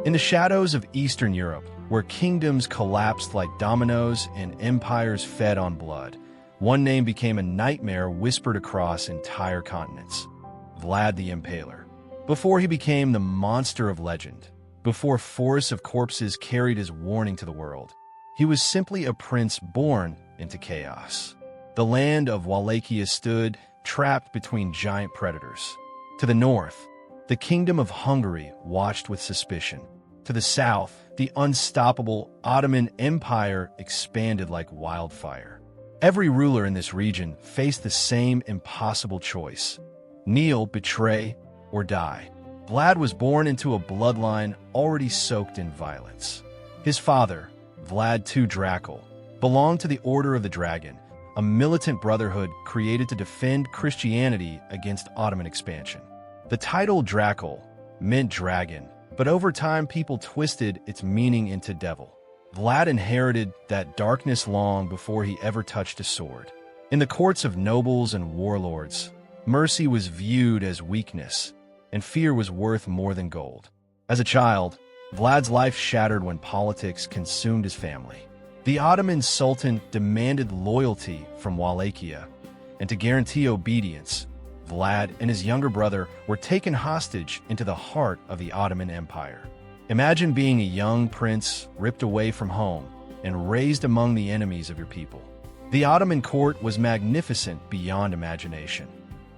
In the shadows of Eastern Europe, where kingdoms collapsed like dominoes and empires fed on blood, one name became a nightmare whispered across entire continents: Vlad the Impaler. Before he became the monster of legend, before forests of corpses carried his warning to the world, he was simply a prince born into chaos. The land of Wallachia stood trapped between giant predators. To the north, the kingdom of Hungary watched with suspicion. To the south, the unstoppable Ottoman Empire expanded like wildfire. Every ruler in this region faced the same impossible choice: kneel, betray, or die. Vlad was born into a bloodline already soaked in violence. His father, Vlad II Dracula, belonged to the Order of the Dragon, a militant brotherhood created to defend Christianity against Ottoman expansion. The title Dracula meant dragon, but over time people twisted its meaning into devil. Vlad inherited that darkness long before he ever touched a sword. In the courts of nobles and warlords, mercy was viewed as weakness, and fear was worth more than gold. As a child, Vlad's life shattered when politics consumed his family. The Ottoman Sultan demanded loyalty from Wallachia, and to guarantee obedience, Vlad and his younger brother were taken hostage into the heart of the Ottoman Empire. Imagine being a young prince ripped away from home and raised among the enemies of your people. The Ottoman court was magnificent beyond imagination.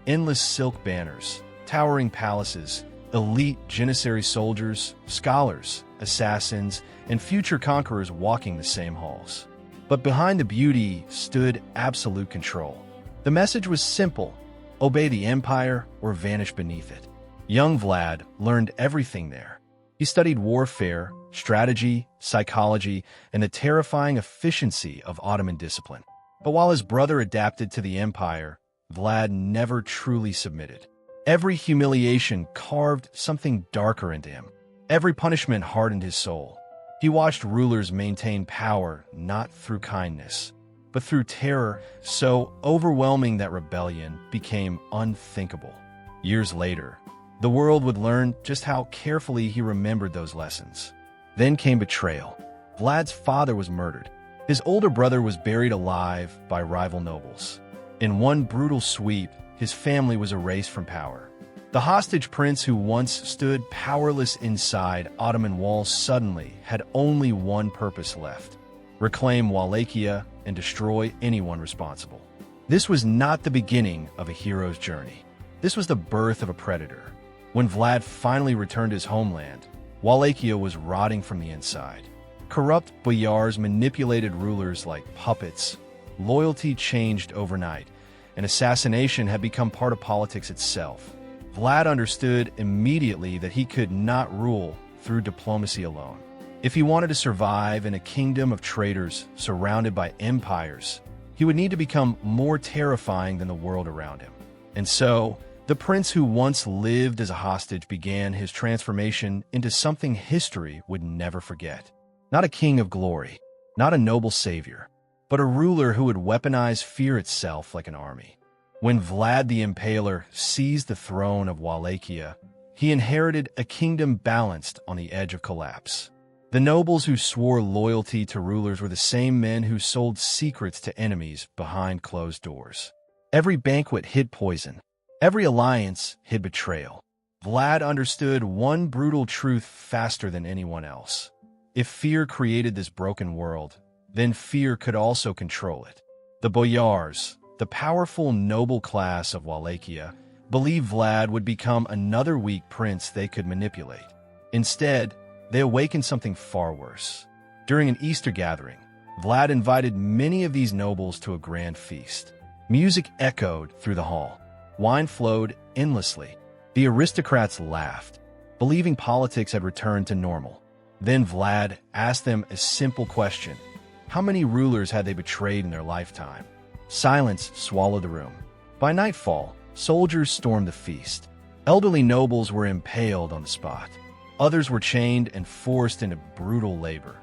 Endless silk banners, towering palaces, elite Janissary soldiers, scholars, assassins, and future conquerors walking the same halls. But behind the beauty stood absolute control. The message was simple: obey the empire or vanish beneath it. Young Vlad learned everything there. He studied warfare, strategy, psychology, and the terrifying efficiency of Ottoman discipline. But while his brother adapted to the empire, Vlad never truly submitted. Every humiliation carved something darker into him. Every punishment hardened his soul. He watched rulers maintain power not through kindness, but through terror so overwhelming that rebellion became unthinkable. Years later, the world would learn just how carefully he remembered those lessons. Then came betrayal. Vlad's father was murdered. His older brother was buried alive by rival nobles. In one brutal sweep, his family was erased from power. The hostage prince who once stood powerless inside Ottoman walls suddenly had only one purpose left: reclaim Wallachia and destroy anyone responsible. This was not the beginning of a hero's journey. This was the birth of a predator. When Vlad finally returned to his homeland, Wallachia was rotting from the inside. Corrupt boyars manipulated rulers like puppets. Loyalty changed overnight, and assassination had become part of politics itself. Vlad understood immediately that he could not rule through diplomacy alone. If he wanted to survive in a kingdom of traitors surrounded by empires, he would need to become more terrifying than the world around him. And so, the prince who once lived as a hostage began his transformation into something history would never forget. Not a king of glory, not a noble savior, but a ruler who would weaponize fear itself like an army. When Vlad the Impaler seized the throne of Wallachia, he inherited a kingdom balanced on the edge of collapse. The nobles who swore loyalty to rulers were the same men who sold secrets to enemies behind closed doors. Every banquet hid poison. Every alliance hid betrayal. Vlad understood one brutal truth faster than anyone else. If fear created this broken world, then fear could also control it. The boyars, the powerful noble class of Wallachia, believed Vlad would become another weak prince they could manipulate. Instead, they awakened something far worse. During an Easter gathering, Vlad invited many of these nobles to a grand feast. Music echoed through the hall. Wine flowed endlessly. The aristocrats laughed, believing politics had returned to normal. Then Vlad asked them a simple question: how many rulers had they betrayed in their lifetime? Silence swallowed the room. By nightfall, soldiers stormed the feast. Elderly nobles were impaled on the spot. Others were chained and forced into brutal labor,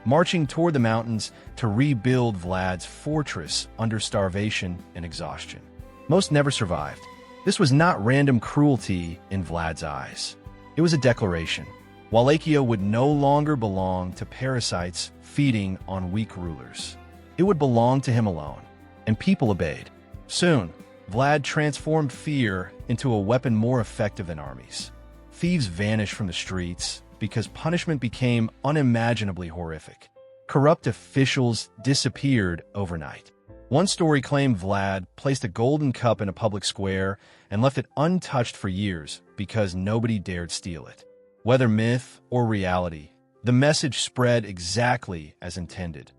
marching toward the mountains to rebuild Vlad's fortress under starvation and exhaustion. Most never survived. This was not random cruelty in Vlad's eyes. It was a declaration. Wallachia would no longer belong to parasites feeding on weak rulers. It would belong to him alone, and people obeyed. Soon, Vlad transformed fear into a weapon more effective than armies. Thieves vanished from the streets because punishment became unimaginably horrific. Corrupt officials disappeared overnight. One story claimed Vlad placed a golden cup in a public square and left it untouched for years because nobody dared steal it. Whether myth or reality, the message spread exactly as intended.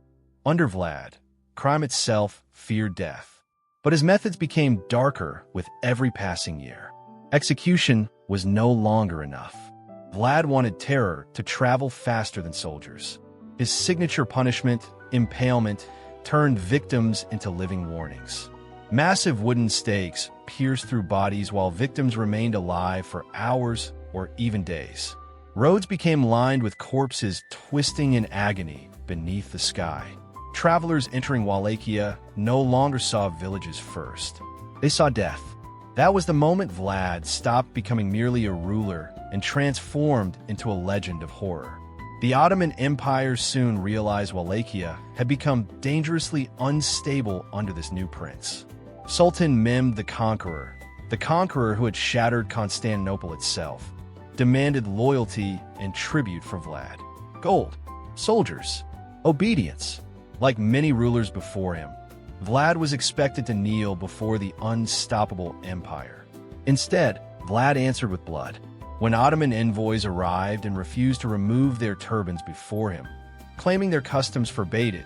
Under Vlad, crime itself feared death. But his methods became darker with every passing year. Execution was no longer enough. Vlad wanted terror to travel faster than soldiers. His signature punishment, impalement, turned victims into living warnings. Massive wooden stakes pierced through bodies while victims remained alive for hours or even days. Roads became lined with corpses twisting in agony beneath the sky. Travelers entering Wallachia no longer saw villages first. They saw death. That was the moment Vlad stopped becoming merely a ruler and transformed into a legend of horror. The Ottoman Empire soon realized Wallachia had become dangerously unstable under this new prince. Sultan Mehmed the Conqueror who had shattered Constantinople itself, demanded loyalty and tribute from Vlad. Gold, soldiers, obedience. Like many rulers before him, Vlad was expected to kneel before the unstoppable empire. Instead, Vlad answered with blood. When Ottoman envoys arrived and refused to remove their turbans before him, claiming their customs forbade it,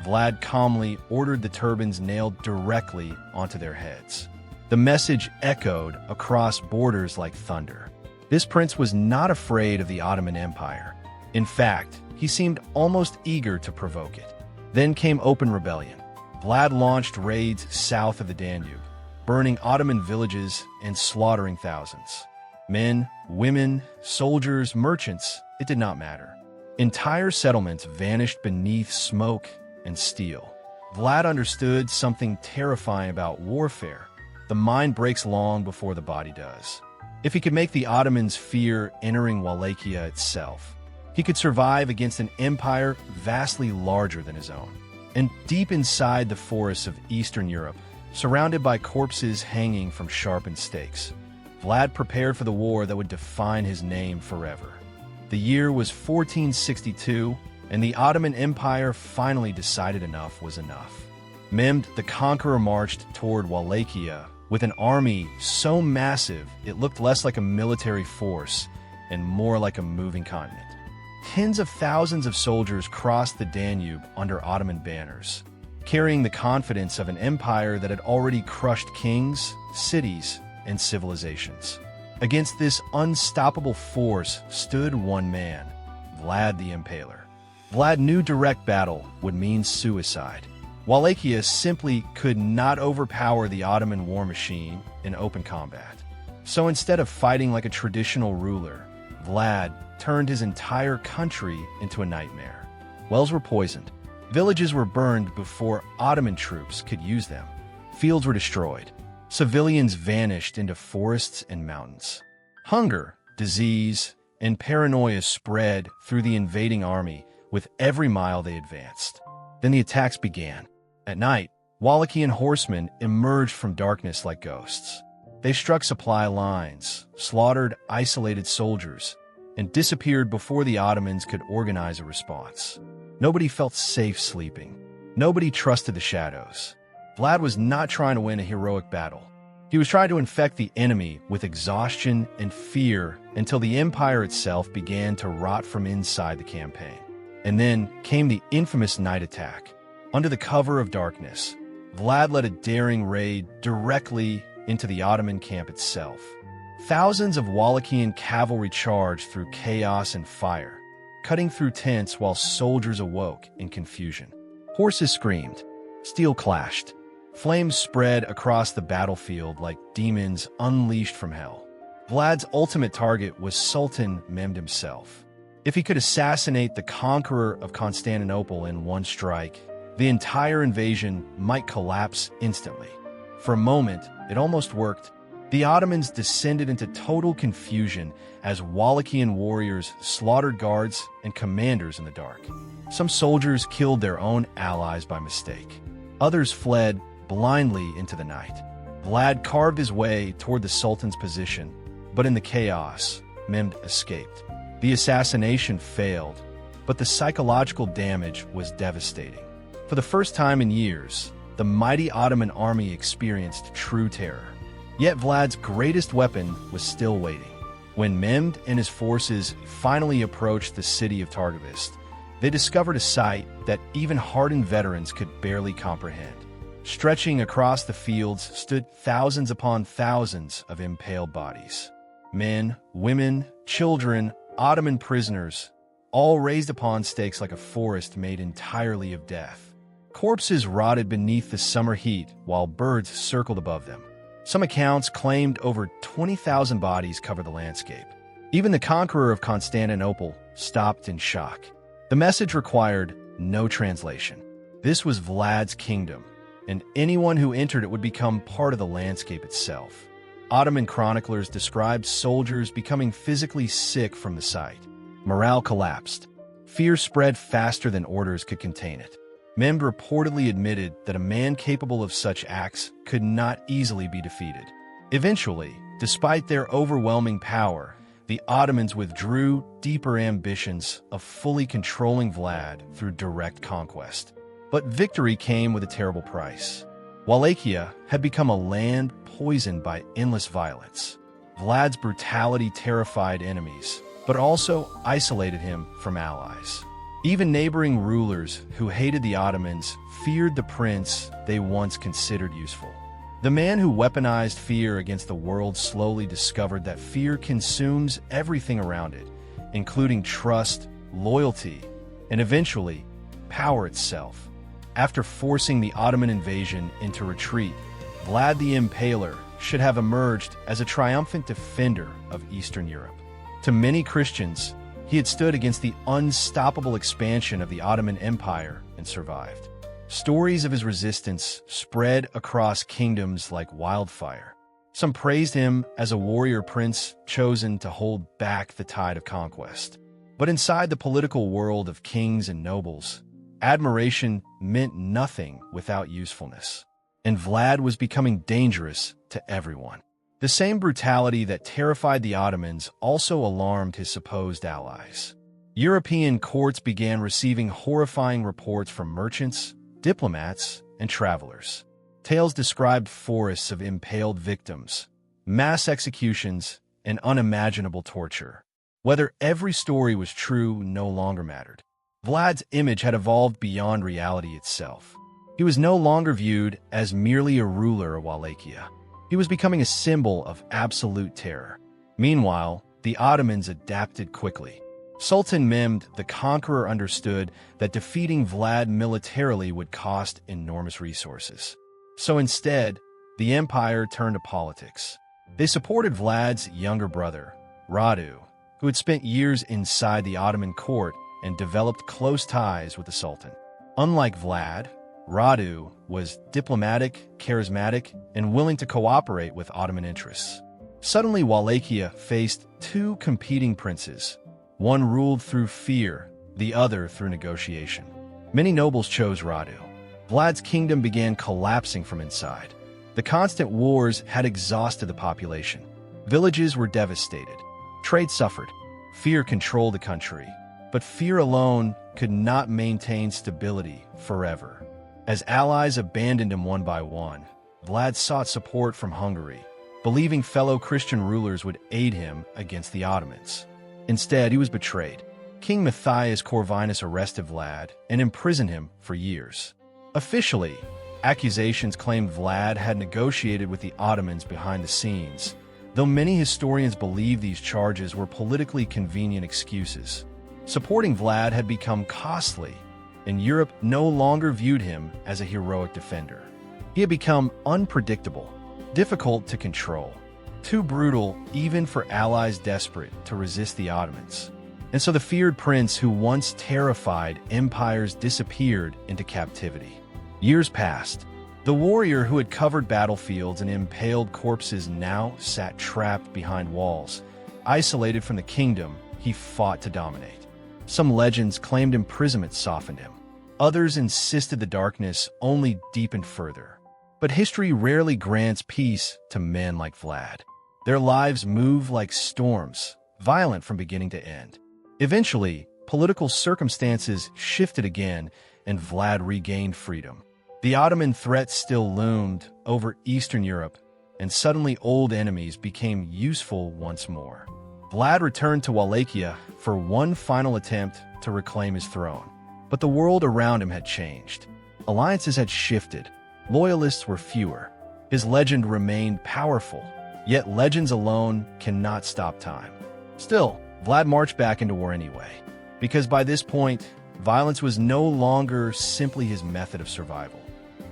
Vlad calmly ordered the turbans nailed directly onto their heads. The message echoed across borders like thunder. This prince was not afraid of the Ottoman Empire. In fact, he seemed almost eager to provoke it. Then came open rebellion. Vlad launched raids south of the Danube, burning Ottoman villages and slaughtering thousands. Men, women, soldiers, merchants, it did not matter. Entire settlements vanished beneath smoke and steel. Vlad understood something terrifying about warfare. The mind breaks long before the body does. If he could make the Ottomans fear entering Wallachia itself, he could survive against an empire vastly larger than his own. And deep inside the forests of Eastern Europe, surrounded by corpses hanging from sharpened stakes, Vlad prepared for the war that would define his name forever. The year was 1462, and the Ottoman Empire finally decided enough was enough. Mehmed the Conqueror marched toward Wallachia with an army so massive it looked less like a military force and more like a moving continent. Tens of thousands of soldiers crossed the Danube under Ottoman banners, carrying the confidence of an empire that had already crushed kings, cities, and civilizations. Against this unstoppable force stood one man, Vlad the Impaler. Vlad knew direct battle would mean suicide. Wallachia simply could not overpower the Ottoman war machine in open combat. So instead of fighting like a traditional ruler, Vlad turned his entire country into a nightmare. Wells were poisoned. Villages were burned before Ottoman troops could use them. Fields were destroyed. Civilians vanished into forests and mountains. Hunger, disease, and paranoia spread through the invading army with every mile they advanced. Then the attacks began. At night, Wallachian horsemen emerged from darkness like ghosts. They struck supply lines, slaughtered isolated soldiers, and disappeared before the Ottomans could organize a response. Nobody felt safe sleeping. Nobody trusted the shadows. Vlad was not trying to win a heroic battle. He was trying to infect the enemy with exhaustion and fear until the empire itself began to rot from inside the campaign. And then came the infamous night attack. Under the cover of darkness, Vlad led a daring raid directly into the Ottoman camp itself. Thousands of Wallachian cavalry charged through chaos and fire, cutting through tents while soldiers awoke in confusion. Horses screamed, steel clashed, flames spread across the battlefield like demons unleashed from hell. Vlad's ultimate target was Sultan Mehmed himself. If he could assassinate the conqueror of Constantinople in one strike, the entire invasion might collapse instantly. For a moment, it almost worked. The Ottomans descended into total confusion as Wallachian warriors slaughtered guards and commanders in the dark. Some soldiers killed their own allies by mistake. Others fled blindly into the night. Vlad carved his way toward the Sultan's position, but in the chaos, Mehmed escaped. The assassination failed, but the psychological damage was devastating. For the first time in years, the mighty Ottoman army experienced true terror. Yet Vlad's greatest weapon was still waiting. When Mehmed and his forces finally approached the city of Targovist, they discovered a sight that even hardened veterans could barely comprehend. Stretching across the fields stood thousands upon thousands of impaled bodies. Men, women, children, Ottoman prisoners, all raised upon stakes like a forest made entirely of death. Corpses rotted beneath the summer heat while birds circled above them. Some accounts claimed over 20,000 bodies covered the landscape. Even the conqueror of Constantinople stopped in shock. The message required no translation. This was Vlad's kingdom, and anyone who entered it would become part of the landscape itself. Ottoman chroniclers described soldiers becoming physically sick from the sight. Morale collapsed. Fear spread faster than orders could contain it. Mehmed reportedly admitted that a man capable of such acts could not easily be defeated. Eventually, despite their overwhelming power, the Ottomans withdrew deeper ambitions of fully controlling Vlad through direct conquest. But victory came with a terrible price. Wallachia had become a land poisoned by endless violence. Vlad's brutality terrified enemies, but also isolated him from allies. Even neighboring rulers who hated the Ottomans feared the prince they once considered useful. The man who weaponized fear against the world slowly discovered that fear consumes everything around it, including trust, loyalty, and eventually, power itself. After forcing the Ottoman invasion into retreat, Vlad the Impaler should have emerged as a triumphant defender of Eastern Europe. To many Christians, he had stood against the unstoppable expansion of the Ottoman Empire and survived. Stories of his resistance spread across kingdoms like wildfire. Some praised him as a warrior prince chosen to hold back the tide of conquest. But inside the political world of kings and nobles, admiration meant nothing without usefulness. And Vlad was becoming dangerous to everyone. The same brutality that terrified the Ottomans also alarmed his supposed allies. European courts began receiving horrifying reports from merchants, diplomats, and travelers. Tales described forests of impaled victims, mass executions, and unimaginable torture. Whether every story was true no longer mattered. Vlad's image had evolved beyond reality itself. He was no longer viewed as merely a ruler of Wallachia. He was becoming a symbol of absolute terror. Meanwhile, the Ottomans adapted quickly. Sultan Mehmed the Conqueror understood that defeating Vlad militarily would cost enormous resources. So instead, the empire turned to politics. They supported Vlad's younger brother, Radu, who had spent years inside the Ottoman court and developed close ties with the Sultan. Unlike Vlad, Radu was diplomatic, charismatic, and willing to cooperate with Ottoman interests. Suddenly, Wallachia faced two competing princes. One ruled through fear, the other through negotiation. Many nobles chose Radu. Vlad's kingdom began collapsing from inside. The constant wars had exhausted the population. Villages were devastated. Trade suffered. Fear controlled the country. But fear alone could not maintain stability forever. As allies abandoned him one by one, Vlad sought support from Hungary, believing fellow Christian rulers would aid him against the Ottomans. Instead, he was betrayed. King Matthias Corvinus arrested Vlad and imprisoned him for years. Officially, accusations claimed Vlad had negotiated with the Ottomans behind the scenes, though many historians believe these charges were politically convenient excuses. Supporting Vlad had become costly, and Europe no longer viewed him as a heroic defender. He had become unpredictable, difficult to control, too brutal even for allies desperate to resist the Ottomans. And so the feared prince who once terrified empires disappeared into captivity. Years passed. The warrior who had covered battlefields and impaled corpses now sat trapped behind walls, isolated from the kingdom he fought to dominate. Some legends claimed imprisonment softened him. Others insisted the darkness only deepened further. But history rarely grants peace to men like Vlad. Their lives move like storms, violent from beginning to end. Eventually, political circumstances shifted again, and Vlad regained freedom. The Ottoman threat still loomed over Eastern Europe, and suddenly old enemies became useful once more. Vlad returned to Wallachia for one final attempt to reclaim his throne. But the world around him had changed. Alliances had shifted. Loyalists were fewer. His legend remained powerful, yet legends alone cannot stop time. Still, Vlad marched back into war anyway, because by this point, violence was no longer simply his method of survival.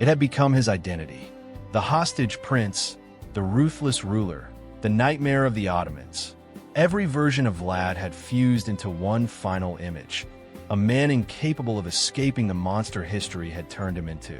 It had become his identity. The hostage prince, the ruthless ruler, the nightmare of the Ottomans. Every version of Vlad had fused into one final image, a man incapable of escaping the monster history had turned him into.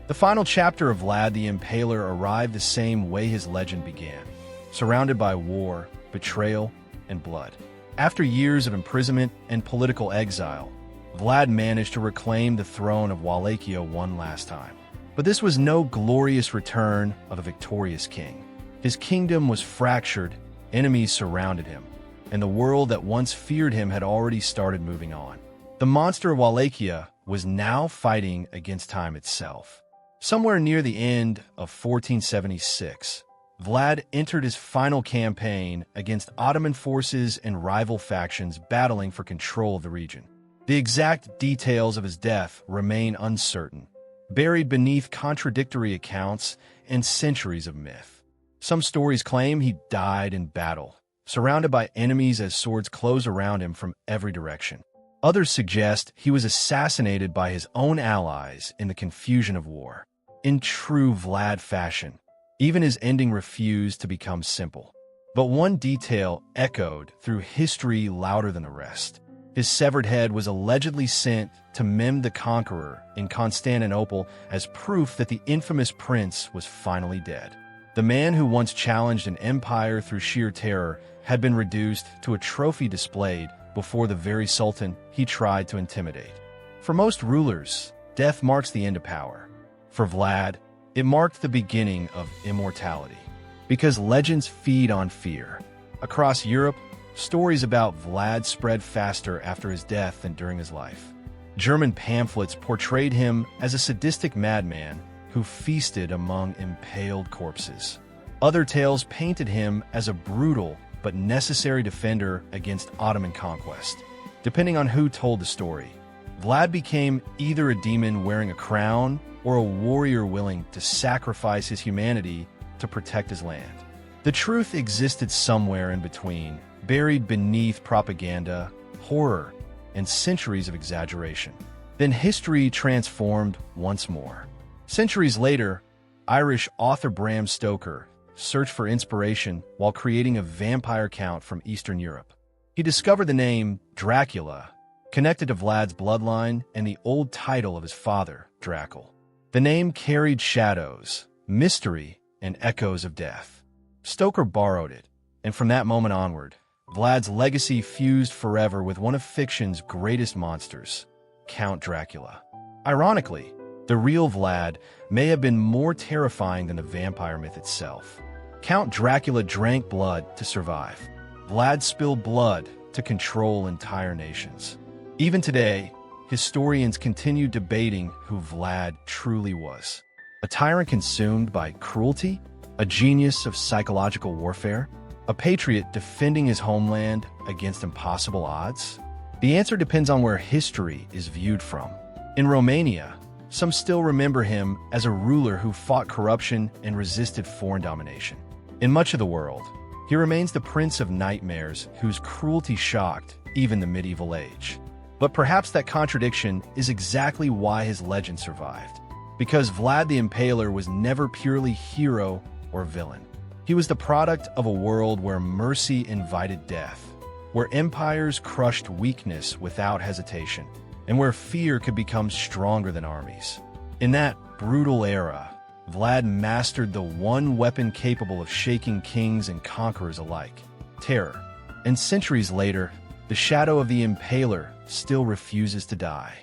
The final chapter of Vlad the Impaler arrived the same way his legend began, surrounded by war, betrayal, and blood. After years of imprisonment and political exile, Vlad managed to reclaim the throne of Wallachia one last time. But this was no glorious return of a victorious king. His kingdom was fractured, enemies surrounded him, and the world that once feared him had already started moving on. The monster of Wallachia was now fighting against time itself. Somewhere near the end of 1476, Vlad entered his final campaign against Ottoman forces and rival factions battling for control of the region. The exact details of his death remain uncertain, buried beneath contradictory accounts and centuries of myth. Some stories claim he died in battle, surrounded by enemies as swords close around him from every direction. Others suggest he was assassinated by his own allies in the confusion of war. In true Vlad fashion, even his ending refused to become simple. But one detail echoed through history louder than the rest. His severed head was allegedly sent to Mehmed the Conqueror in Constantinople as proof that the infamous prince was finally dead. The man who once challenged an empire through sheer terror had been reduced to a trophy displayed before the very sultan he tried to intimidate. For most rulers, death marks the end of power. For Vlad, it marked the beginning of immortality. Because legends feed on fear. Across Europe, stories about Vlad spread faster after his death than during his life. German pamphlets portrayed him as a sadistic madman who feasted among impaled corpses. Other tales painted him as a brutal but necessary defender against Ottoman conquest. Depending on who told the story, Vlad became either a demon wearing a crown or a warrior willing to sacrifice his humanity to protect his land. The truth existed somewhere in between, buried beneath propaganda, horror, and centuries of exaggeration. Then history transformed once more. Centuries later, Irish author Bram Stoker searched for inspiration while creating a vampire count from Eastern Europe. He discovered the name Dracula, connected to Vlad's bloodline and the old title of his father, Dracula. The name carried shadows, mystery, and echoes of death. Stoker borrowed it, and from that moment onward, Vlad's legacy fused forever with one of fiction's greatest monsters, Count Dracula. Ironically, the real Vlad may have been more terrifying than the vampire myth itself. Count Dracula drank blood to survive. Vlad spilled blood to control entire nations. Even today, historians continue debating who Vlad truly was. A tyrant consumed by cruelty? A genius of psychological warfare? A patriot defending his homeland against impossible odds? The answer depends on where history is viewed from. In Romania, some still remember him as a ruler who fought corruption and resisted foreign domination. In much of the world, he remains the prince of nightmares whose cruelty shocked even the medieval age. But perhaps that contradiction is exactly why his legend survived. Because Vlad the Impaler was never purely hero or villain. He was the product of a world where mercy invited death, where empires crushed weakness without hesitation, and where fear could become stronger than armies. In that brutal era, Vlad mastered the one weapon capable of shaking kings and conquerors alike: terror. And centuries later, the shadow of the Impaler still refuses to die.